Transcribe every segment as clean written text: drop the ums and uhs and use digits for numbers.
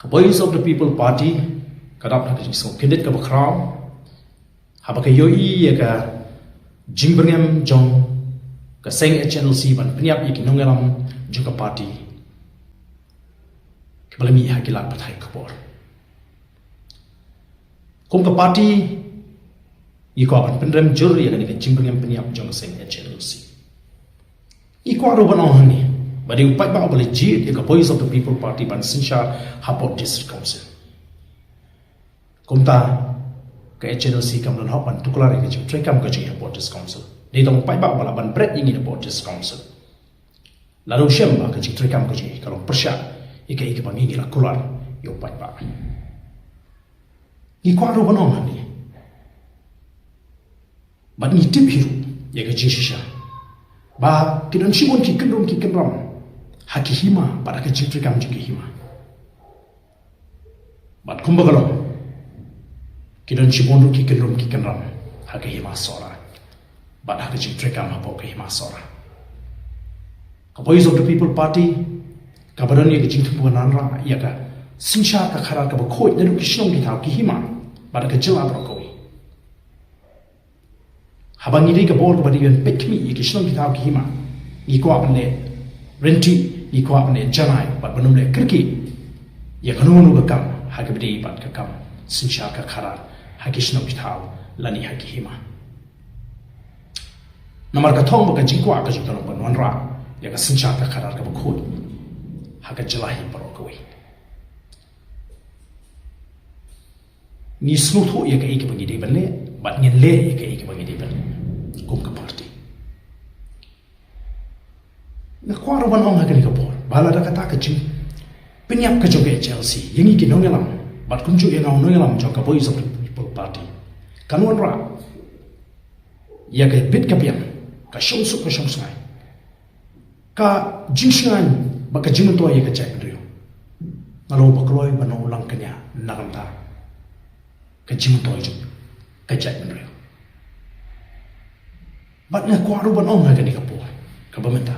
Voice of the People Party kadap na kisong kinit ka bakraw haba ka yoi ka jingberngem jong ka seng HNLC ban pniap ikinongelam juga party kebalami hakilat pathai kapor kum ka party iko ban pendrem jur ya ka jingberngem pniap jong seng HNLC iko aro ban ni badi upai ba boleh jit ka Voice of the People Party ban sinsha hapot district council kumta ka HNLC kamlan hopan tukulari ka jing trekam ka jing hapot district council ni dong pai ba bala ban bread ingin hapot district council lalu syamba ka jing trekam ka jing kalau persya ika ban ingin la kular yo pai ba ni ko aro ban ni ban ni tip hiru ya ka jing shisha ba kidan shimon ki kendom ki kendram hakihima pada kecil kam juga hima bat kumbagalo kidan shimon ki kendom ki kendram hakihima sora bat hakicil kam hapo hima sora ka Voice of the People Party kabadan ye kecil tumpuan ra ya ka sinsha ka khara ka khoi na ki shnong ki thau ki hima pada kecil abro koi habang ini ke bol ke badi ben pekmi ye ki shnong ki thau ki hima ni ko apne renti ni ko apne janai bat banum le kirki ya kanunu ka kam ha ke badi bat ka kam sinsha ka khara ha ki shnong ki thau lani ha ki hima namar ka thong ba ka jingwa ka jingtalo ban wanra ya ka sinsha ka khara ka khoi ha ka jalahi paro ko ni snutho ya ka iki bagi de ban le bat ngin le ya ka iki bagi de ban kum ka party na kwaro ban ong hakani ka por bala da kata ka jing penyap ka joge Chelsea yang iki nongelam bat kunju yang nongelam jo ka Voice of the People Party kanwan ra ya ka bit ka pian ka shongsu ka shongsai ka jingshan ba ka jingto ya ka chak rio ngalo ba kloi ba no lang kanya nagamta ka jingto jo ka chak rio bat na kwaro ban ong hakani ka por ka bamenta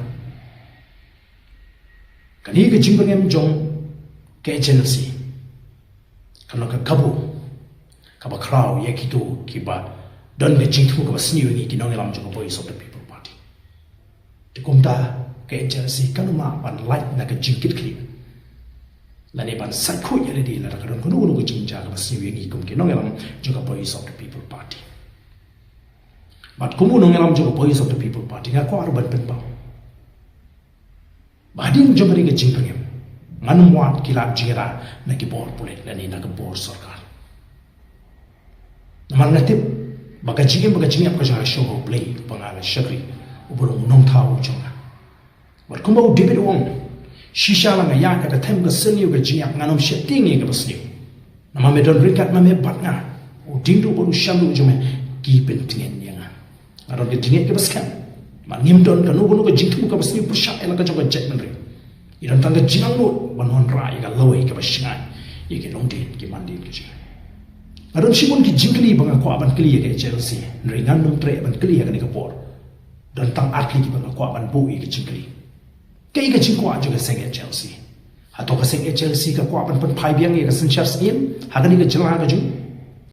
kani ke jimbangem jong ke HNLC kalau ke kabu kaba kraw ya kitu kiba don ke jingtu ka basniu ni kinongelam jong Voice of the People Party dikumta ke HNLC kanuma pan light na ke jingkit kli lani ban sakho ya di la ka don kono ko jingja ka basniu ni kum kinongelam jong Voice of the People Party bat kumu nongelam jong Voice of the People Party nga ko arban penpa bading jomari ke jingpengem nganumwat kilap jira na kibor pulit lani na kebor sarkar naman natip baga jingem ka jara show play pangala shagri uburong nong thaw jonga bat kumba David Wong shisha la ya ka them ka senyu ka jingap nganom sheting ye ka basniu nama medon rikat ma me batnga udindu boru shalu jome ki pentingen yanga aron ke tinget ke baskan manim don kanu ka jingtu ka basniu pusha ela ka joga jet menri iran tangga jinang no banon ra ya lawai ka bashingan ye ke longdin ki mandin ke jing aron shimon ki jingkli banga ko aban kli ye ke Chelsea ringan nom tre ban kli ya ka ni ka por dan tang atli ki banga ko aban bu ye ke jingkli ke ka jingko aja ka seng Chelsea atau ka seng Chelsea ka ko aban pan phai biang ye ka sin chars in ha ka ni ka jala ka jung